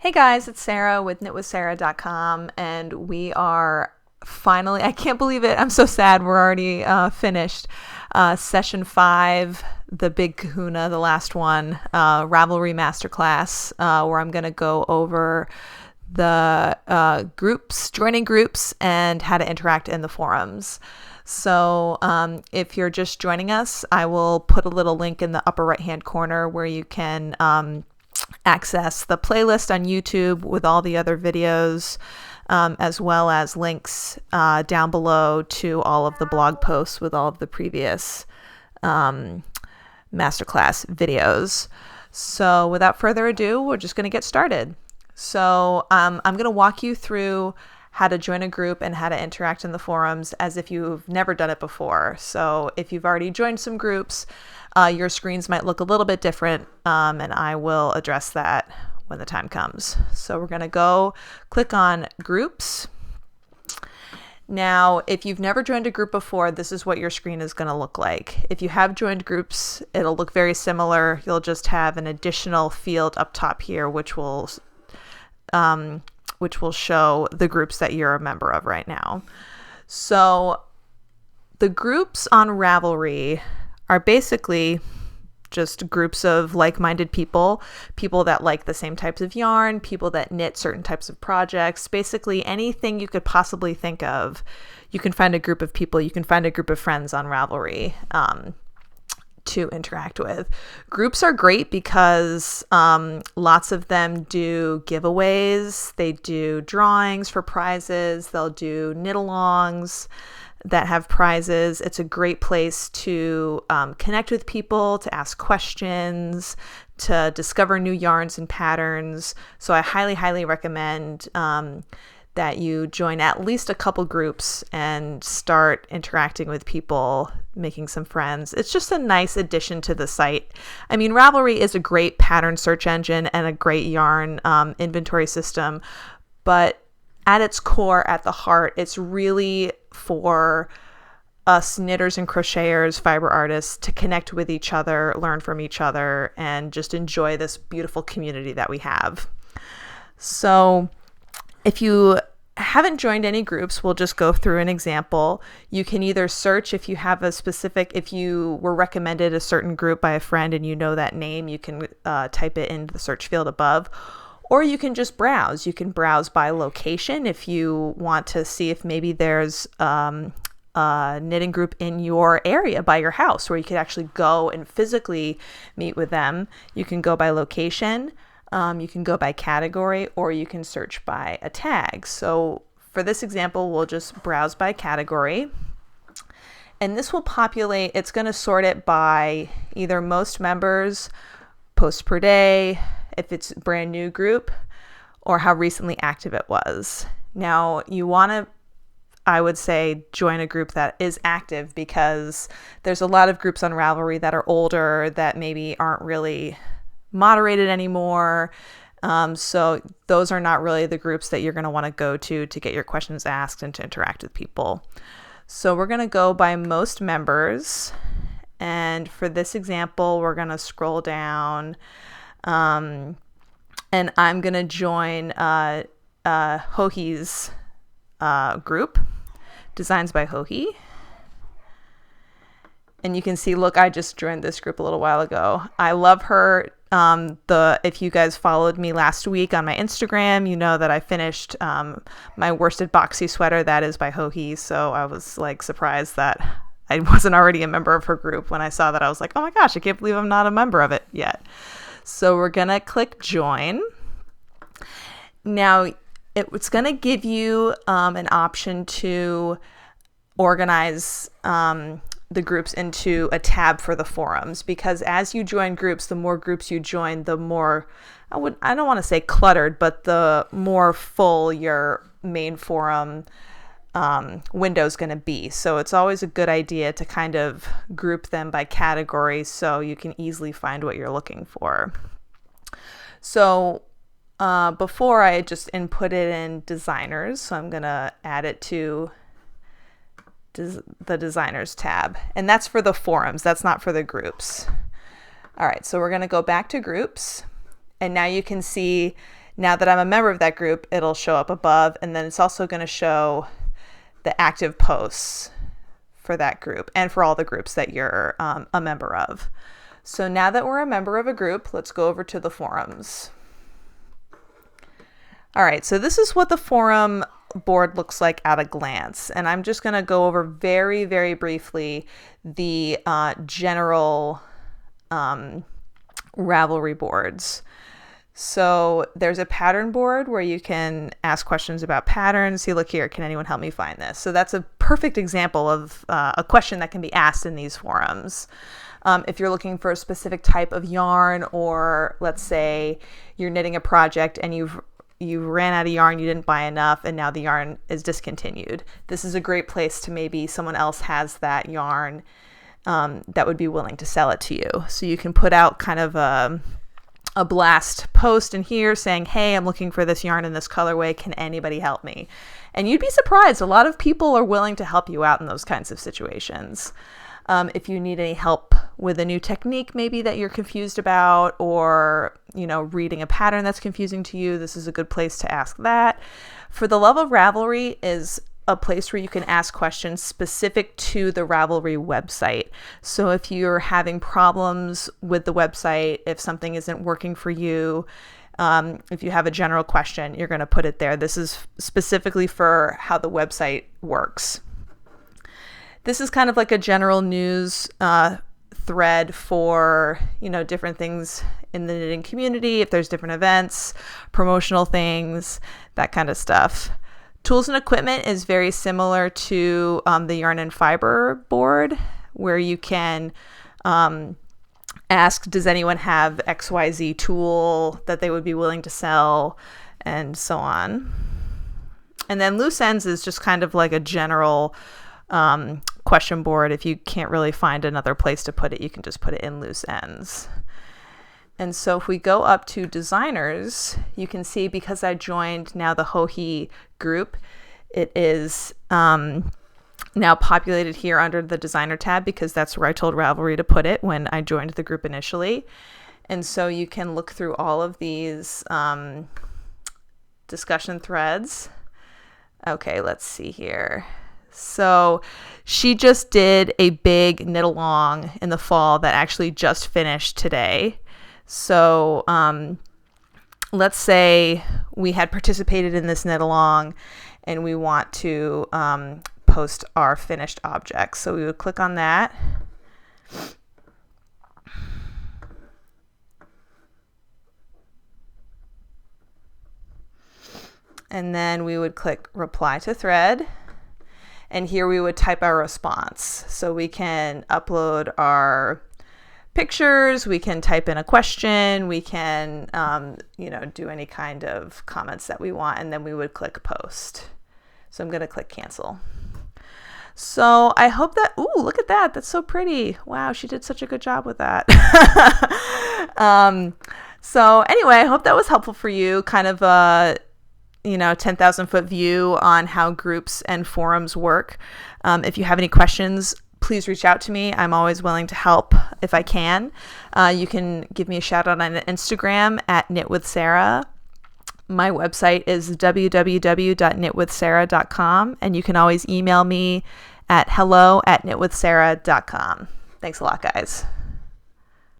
Hey guys, it's Sarah with knitwithsarah.com, and we are finally, I can't believe it, I'm so sad, we're already finished. Session 5, the big kahuna, the last one, Ravelry Masterclass, where I'm going to go over the groups, joining groups, and how to interact in the forums. So if you're just joining us, I will put a little link in the upper right-hand corner where you can access the playlist on YouTube with all the other videos, as well as links down below to all of the blog posts with all of the previous masterclass videos. So without further ado, we're just going to get started. So I'm going to walk you through how to join a group and how to interact in the forums as if you've never done it before. So if you've already joined some groups, your screens might look a little bit different, and I will address that when the time comes. So we're going to go click on groups. Now, if you've never joined a group before, this is what your screen is going to look like. If you have joined groups, it'll look very similar. You'll just have an additional field up top here, which will show the groups that you're a member of right now. So the groups on Ravelry are basically just groups of like-minded people that like the same types of yarn, people that knit certain types of projects, basically anything you could possibly think of. You can find a group of people, you can find a group of friends on Ravelry to interact with. Groups are great because lots of them do giveaways, they do drawings for prizes, they'll do knit-alongs that have prizes. It's a great place to connect with people, to ask questions, to discover new yarns and patterns. So I highly recommend that you join at least a couple groups and start interacting with people, making some friends. It's just a nice addition to the site. I mean, Ravelry is a great pattern search engine and a great yarn inventory system, but at its core, at the heart, it's really for us knitters and crocheters, fiber artists, to connect with each other, learn from each other, and just enjoy this beautiful community that we have. So if you haven't joined any groups, we'll just go through an example. You can either search if you have a specific, if you were recommended a certain group by a friend and you know that name, you can type it into the search field above. Or you can just browse. You can browse by location if you want to see if maybe there's a knitting group in your area by your house where you could actually go and physically meet with them. You can go by location, you can go by category, or you can search by a tag. So for this example, we'll just browse by category. And this will populate, it's going to sort it by either most members, posts per day, if it's a brand new group, or how recently active it was. Now you want to, I would say, join a group that is active, because there's a lot of groups on Ravelry that are older that maybe aren't really moderated anymore. So those are not really the groups that you're going to want to go to get your questions asked and to interact with people. So we're going to go by most members. And for this example, we're going to scroll down. And I'm going to join Hohi's group, Designs by Hohi. And you can see, look, I just joined this group a little while ago. I love her. If you guys followed me last week on my Instagram, you know that I finished my worsted boxy sweater that is by Hohi. So I was like surprised that I wasn't already a member of her group. When I saw that, I was like, oh my gosh, I can't believe I'm not a member of it yet. So we're going to click join. Now it's going to give you an option to organize the groups into a tab for the forums, because as you join groups, the more groups you join, the more, I don't want to say cluttered, but the more full your main forum window is going to be. So it's always a good idea to kind of group them by category so you can easily find what you're looking for. So before I just input it in designers, so I'm going to add it to the designers tab, and that's for the forums, that's not for the groups. All right, so we're going to go back to groups, and now you can see Now that I'm a member of that group, it'll show up above, and then it's also going to show the active posts for that group and for all the groups that you're a member of. So now that we're a member of a group, let's go over to the forums. All right, so this is what the forum board looks like at a glance. And I'm just going to go over very, very briefly the general Ravelry boards. So there's a pattern board where you can ask questions about patterns. See, look here, can anyone help me find this? So that's a perfect example of a question that can be asked in these forums. If you're looking for a specific type of yarn, or let's say you're knitting a project and you ran out of yarn, you didn't buy enough, and now the yarn is discontinued. This is a great place to maybe someone else has that yarn that would be willing to sell it to you. So you can put out kind of a blast post in here saying, hey, I'm looking for this yarn in this colorway. Can anybody help me? And you'd be surprised. A lot of people are willing to help you out in those kinds of situations. If you need any help with a new technique maybe that you're confused about, or reading a pattern that's confusing to you, this is a good place to ask that. For the Love of Ravelry is a place where you can ask questions specific to the Ravelry website. So if you're having problems with the website, if something isn't working for you, if you have a general question, you're going to put it there. This is specifically for how the website works. This is kind of like a general news thread for, different things in the knitting community, if there's different events, promotional things, that kind of stuff. Tools and equipment is very similar to the yarn and fiber board, where you can ask, does anyone have XYZ tool that they would be willing to sell, and so on. And then loose ends is just kind of like a general question board. If you can't really find another place to put it, you can just put it in loose ends. And so if we go up to designers, you can see, because I joined now the Hohi group, it is now populated here under the designer tab, because that's where I told Ravelry to put it when I joined the group initially. And so you can look through all of these discussion threads. Okay, let's see here. So she just did a big knit along in the fall that actually just finished today. So let's say we had participated in this knit along and we want to post our finished object. So we would click on that. And then we would click reply to thread. And here we would type our response. So we can upload our pictures, we can type in a question, we can, do any kind of comments that we want, and then we would click post. So I'm going to click cancel. So I hope that, ooh, look at that. That's so pretty. Wow, she did such a good job with that. So anyway, I hope that was helpful for you, kind of a 10,000 foot view on how groups and forums work. If you have any questions, please reach out to me. I'm always willing to help if I can. You can give me a shout out on Instagram at knitwithsarah. My website is www.knitwithsarah.com, and you can always email me at hello@knitwithsarah.com. Thanks a lot, guys.